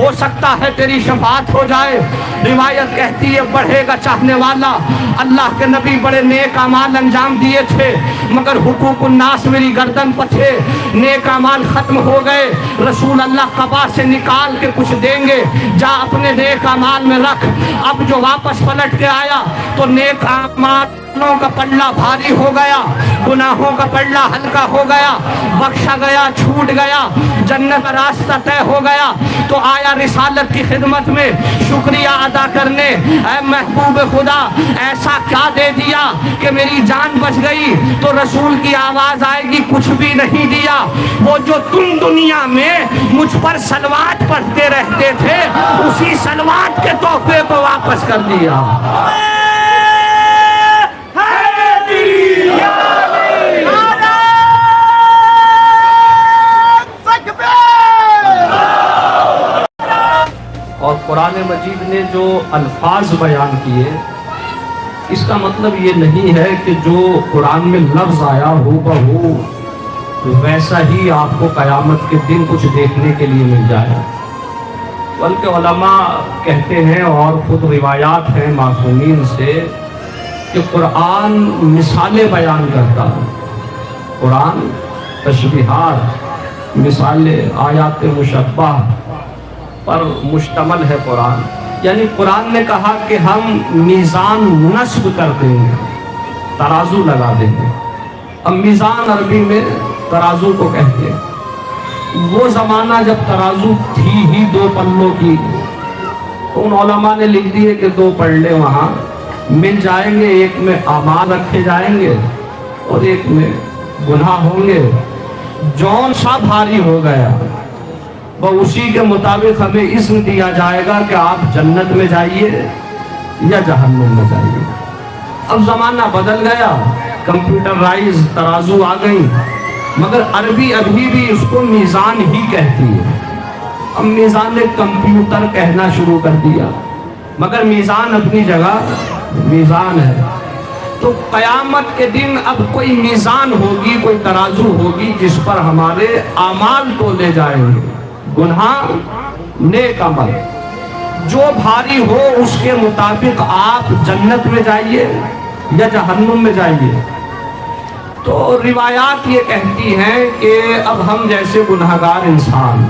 ہو سکتا ہے تیری شفاعت ہو جائے۔ روایت کہتی ہے بڑھے گا چاہنے والا، اللہ کے نبی بڑے نیک اعمال انجام دیے تھے مگر حقوق الناس میری گردن پر تھے، نیک اعمال ختم ہو گئے۔ رسول اللہ قبا سے نکال کے کچھ دیں گے، جا اپنے نیک اعمال میں رکھ۔ اب جو واپس پلٹ کے آیا تو نیک اعمالوں کا پلڑا بھاری ہو گیا، گناہوں کا پلڑا ہلکا ہو گیا، بخشا گیا، چھوٹ گیا، جنت کا راستہ طے ہو گیا۔ تو آیا رسالت کی خدمت میں شکریہ ادا کرنے، اے محبوب خدا ایسا کیا دے دیا کہ میری جان بچ گئی؟ تو رسول کی آواز آئے گی کچھ بھی نہیں دیا، وہ جو تم دنیا میں مجھ پر صلوات پڑھتے رہتے تھے اسی صلوات کے تحفے کو واپس کر دیا۔ اور قرآن مجید نے جو الفاظ بیان کیے اس کا مطلب یہ نہیں ہے کہ جو قرآن میں لفظ آیا ہو بہو ویسا ہی آپ کو قیامت کے دن کچھ دیکھنے کے لیے مل جائے، بلکہ علماء کہتے ہیں اور خود روایات ہیں معصومین سے کہ قرآن مثالیں بیان کرتا ہے، قرآن تشبیہات، مثالیں، آیات مشبہ پر مشتمل ہے قرآن۔ یعنی قرآن نے کہا کہ ہم میزان نصب کر دیں گے، ترازو لگا دیں گے۔ اب میزان عربی میں ترازو کو کہتے ہیں۔ وہ زمانہ جب ترازو تھی ہی دو پلوں کی، تو ان علماء نے لکھ دیے کہ دو پلڑے وہاں مل جائیں گے، ایک میں اعمال رکھے جائیں گے اور ایک میں گناہ ہوں گے۔ جون سا بھاری ہو گیا وہ اسی کے مطابق ہمیں اسم دیا جائے گا کہ آپ جنت میں جائیے یا جہنم میں جائیے۔ اب زمانہ بدل گیا، کمپیوٹرائز ترازو آ گئی، مگر عربی ابھی بھی اس کو میزان ہی کہتی ہے۔ اب میزان نے کمپیوٹر کہنا شروع کر دیا، مگر میزان اپنی جگہ میزان ہے۔ تو قیامت کے دن اب کوئی میزان ہوگی، کوئی ترازو ہوگی جس پر ہمارے اعمال تولے جائیں گے، گناہ نیک عمل، جو بھاری ہو اس کے مطابق آپ جنت میں جائیے یا جہنم میں جائیے۔ تو روایات یہ کہتی ہیں کہ اب ہم جیسے گناہگار انسان،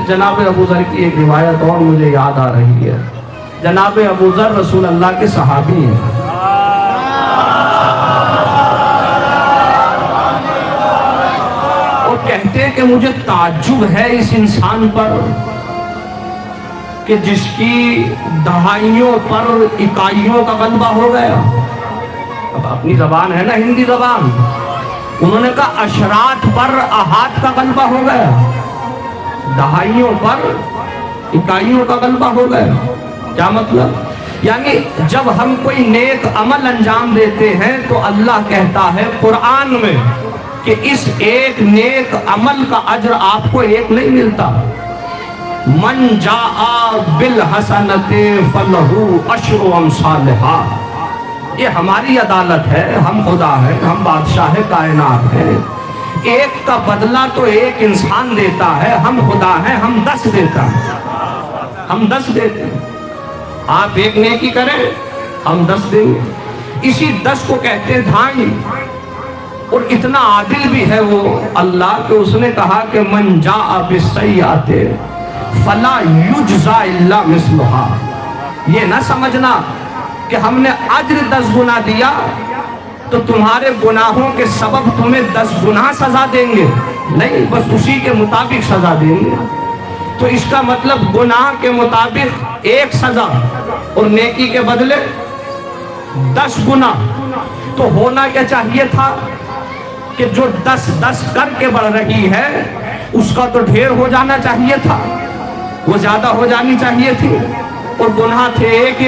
جناب ابو ذر کی ایک روایت اور مجھے یاد آ رہی ہے۔ جناب ابو ذر رسول اللہ کے صحابی ہیں، کہتے ہیں کہ مجھے تعجب ہے اس انسان پر کہ جس کی دہائیوں پر اکائیوں کا غلبہ ہو گیا۔ اب اپنی زبان ہے نا ہندی زبان، انہوں نے کہا اشراط پر احاد کا غلبہ ہو گیا، دہائیوں پر اکائیوں کا غلبہ ہو گیا۔ کیا مطلب؟ یعنی جب ہم کوئی نیک عمل انجام دیتے ہیں تو اللہ کہتا ہے قرآن میں کہ اس ایک نیک عمل کا اجر آپ کو ایک نہیں ملتا۔ من جاء بالحسنۃ فلہ عشر امثالھا، یہ ہماری عدالت ہے، ہم خدا ہیں، ہم بادشاہ کائنات ہیں، ایک کا بدلہ تو ایک انسان دیتا ہے، ہم خدا ہیں، ہم 10 دیتا ہیں، ہم 10 دیتے ہیں۔ آپ ایک نیکی کریں ہم 10 دیں گے، اسی 10 کو کہتے ہیں ڈھائی۔ اور اتنا عادل بھی ہے وہ اللہ کہ اس نے کہا کہ من جاء بالسیئۃ فلا یجزا الا مثلھا۔ یہ نہ سمجھنا کہ ہم نے اجر 10 گنا دیا تو تمہارے گناہوں کے سبب تمہیں 10 گنا سزا دیں گے، نہیں، بس اسی کے مطابق سزا دیں گے۔ تو اس کا مطلب گناہ کے مطابق ایک سزا اور نیکی کے بدلے 10 گنا۔ تو ہونا کیا چاہیے تھا کہ جو 10 کر کے بڑھ رہی ہے اس کا تو ڈھیر ہو جانا چاہیے تھا، وہ زیادہ ہو جانی چاہیے تھی، اور گناہ تھے ایک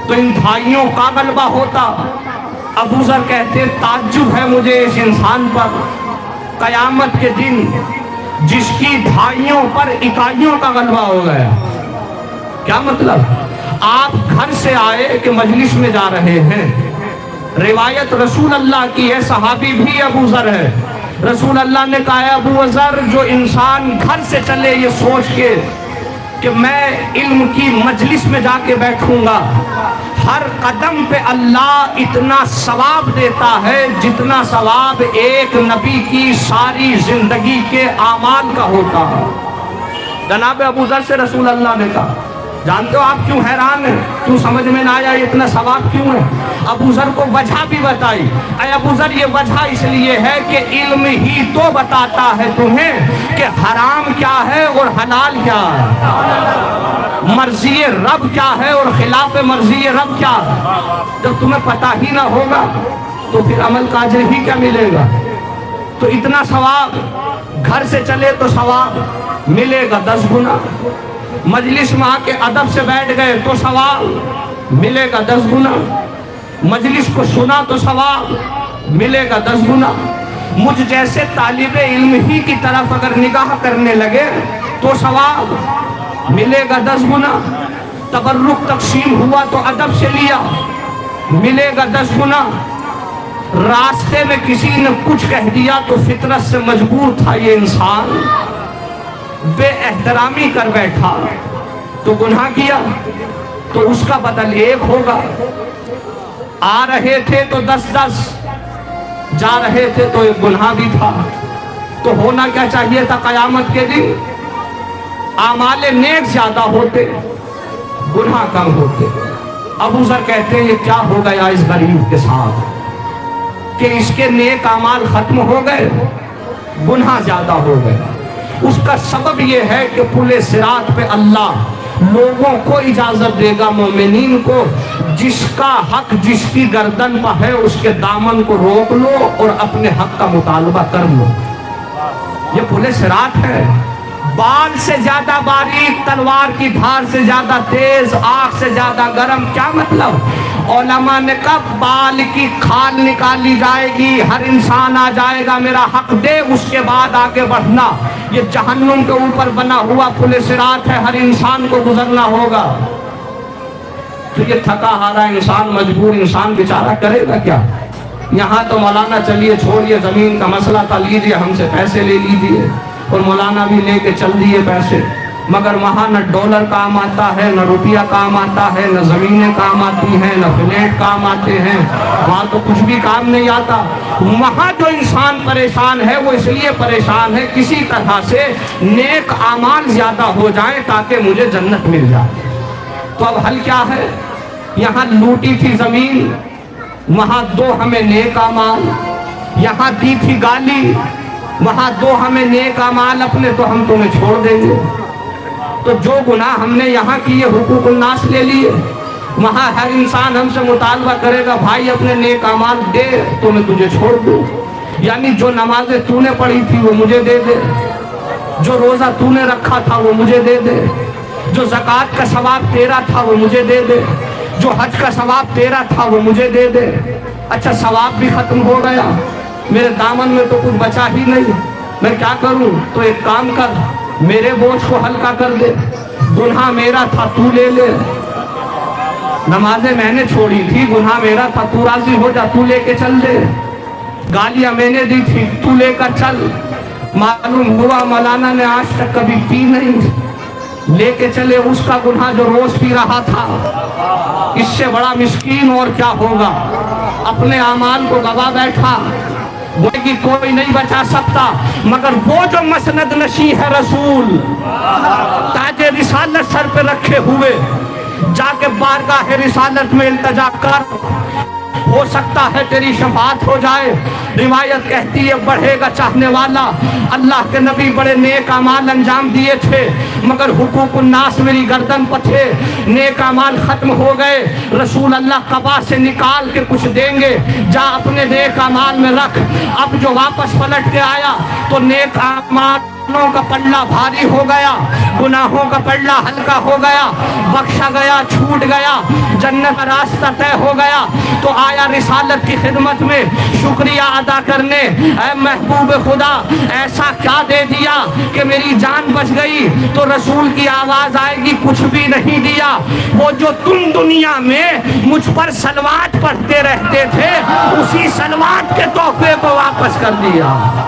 تو ان بھائیوں کا غلبہ ہوتا۔ ابو ذر کہتے تعجب ہے مجھے اس انسان پر قیامت کے دن جس کی بھائیوں پر اکائیوں کا غلبہ ہو گیا۔ کیا مطلب؟ آپ گھر سے آئے کہ مجلس میں جا رہے ہیں، روایت رسول اللہ کی ہے، صحابی بھی ابو ذر ہے، رسول اللہ نے کہا ابو ذر جو انسان گھر سے چلے یہ سوچ کے کہ میں علم کی مجلس میں جا کے بیٹھوں گا، ہر قدم پہ اللہ اتنا ثواب دیتا ہے جتنا ثواب ایک نبی کی ساری زندگی کے اعمال کا ہوتا ہے۔ جناب ابو ذر سے رسول اللہ نے کہا، جانتے ہو آپ کیوں حیران ہیں، کیوں سمجھ میں نہ آیا اتنا ثواب کیوں ہے؟ ابو ذر کو وجہ بھی بتائی۔ اے ابو ذر یہ وجہ اس لیے ہے کہ علم ہی تو بتاتا ہے تمہیں کہ حرام کیا ہے اور حلال کیا ہے، مرضی رب کیا ہے اور خلاف مرضی رب کیا ہے۔ جب تمہیں پتہ ہی نہ ہوگا تو پھر عمل کا اجر ہی کیا ملے گا؟ تو اتنا ثواب، گھر سے چلے تو ثواب ملے گا 10 گنا، مجلس میں آ کے ادب سے بیٹھ گئے تو ثواب ملے گا 10 گنا، مجلس کو سنا تو ثواب ملے گا 10 گنا۔ مجھ جیسے طالب علم ہی کی طرف اگر نگاہ کرنے لگے تو ثواب ملے گا 10 گنا، تبرک تقسیم ہوا تو ادب سے لیا ملے گا 10 گنا، راستے میں کسی نے کچھ کہہ دیا تو فطرت سے مجبور تھا یہ انسان، بے احترامی کر بیٹھا تو گناہ کیا تو اس کا بدل 1 ہوگا۔ آ رہے تھے تو 10 جا رہے تھے تو 1 گناہ بھی تھا۔ تو ہونا کیا چاہیے تھا قیامت کے دن؟ اعمال نیک زیادہ ہوتے، گناہ کم ہوتے۔ ابو ذر کہتے ہیں یہ کیا ہو گیا اس غریب کے ساتھ کہ اس کے نیک اعمال ختم ہو گئے، گناہ زیادہ ہو گئے۔ اس کا سبب یہ ہے کہ پل صراط پہ اللہ لوگوں کو اجازت دے گا، مومنین کو، جس کا حق جس کی گردن پہ ہے اس کے دامن کو روک لو اور اپنے حق کا مطالبہ کر لو۔ یہ پل صراط ہے، بال سے زیادہ باریک، تلوار کی دھار سے زیادہ تیز، آگ سے زیادہ گرم۔ کیا مطلب؟ علماء نے کہا بال کی کھال نکالی جائے گی، ہر انسان آ جائے گا میرا حق دے، اس کے بعد آگے بڑھنا۔ یہ جہنم کے اوپر بنا ہوا پل صراط ہے، ہر انسان کو گزرنا ہوگا۔ تو یہ تھکا ہارا انسان، مجبور انسان بیچارہ کرے گا کیا؟ یہاں تو مولانا چلیے چھوڑیے زمین کا مسئلہ تھا، لیجیے ہم سے پیسے لے لیجیے، اور مولانا بھی لے کے چل دیے پیسے، مگر وہاں نہ ڈالر کام آتا ہے، نہ روپیہ کام آتا ہے، نہ زمینیں کام آتی ہیں، نہ فلیٹ کام آتے ہیں، وہاں تو کچھ بھی کام نہیں آتا۔ وہاں جو انسان پریشان ہے وہ اس لیے پریشان ہے کسی طرح سے نیک اعمال زیادہ ہو جائیں تاکہ مجھے جنت مل جائے۔ تو اب حل کیا ہے؟ یہاں لوٹی تھی زمین، وہاں دو ہمیں نیک اعمال، یہاں دی تھی گالی، وہاں دو ہمیں نیک اعمال اپنے، تو ہم تمہیں چھوڑ دیں گے۔ تو جو گناہ ہم نے یہاں کیے حقوق الناس لے لیے، وہاں ہر انسان ہم سے مطالبہ کرے گا بھائی اپنے نیک اعمال دے تو میں تجھے چھوڑ دوں۔ یعنی جو نمازیں تو نے پڑھی تھی وہ مجھے دے دے، جو روزہ تو نے رکھا تھا وہ مجھے دے دے، جو زکوٰۃ کا ثواب تیرا تھا وہ مجھے دے دے، جو حج کا ثواب تیرا تھا وہ مجھے دے دے۔ اچھا ثواب بھی ختم ہو گیا، میرے دامن میں تو کچھ بچا ہی نہیں، میں کیا کروں؟ تو ایک کام کر، میرے بوجھ کو ہلکا کر دے، گناہ میرا تھا تو لے لے، نمازیں میں نے چھوڑی تھی، گناہ میرا تھا، تو راضی ہو جا، تو لے کے چل دے، گالیاں میں نے دی تھی تو لے کر چل۔ معلوم ہوا مولانا نے آج تک کبھی پی نہیں، لے کے چلے اس کا گناہ جو روز پی رہا تھا۔ اس سے بڑا مسکین اور کیا ہوگا؟ اپنے اعمال کو گوا بیٹھا، کہ کوئی نہیں بچا سکتا مگر وہ جو مسند نشی ہے رسول، تاج رسالت سر پہ رکھے ہوئے، جا کے بارگاہ رسالت میں التجا کر، ہو سکتا ہے تیری شفاعت ہو جائے۔ روایت کہتی ہے بڑھے گا چاہنے والا، اللہ کے نبی بڑے نیک اعمال انجام دیے تھے مگر حقوق الناس میری گردن پر تھے، نیک اعمال ختم ہو گئے، رسول اللہ قبا سے نکال کے کچھ دیں گے، جا اپنے نیک اعمال میں رکھ۔ اب جو واپس پلٹ کے آیا تو نیک اعمال کا پلڑا بھاری ہو گیا، گناہوں کا پلڑا ہلکا ہو گیا، بخشا گیا، چھوٹ گیا، جنت کا راستہ طے ہو گیا۔ تو آیا رسالت کی خدمت میں شکریہ ادا کرنے، اے محبوب خدا ایسا کیا دے دیا کہ میری جان بچ گئی؟ تو رسول کی آواز آئے گی کچھ بھی نہیں دیا، وہ جو تم دنیا میں مجھ پر صلوات پڑھتے رہتے تھے اسی صلوات کے تحفے کو واپس کر دیا۔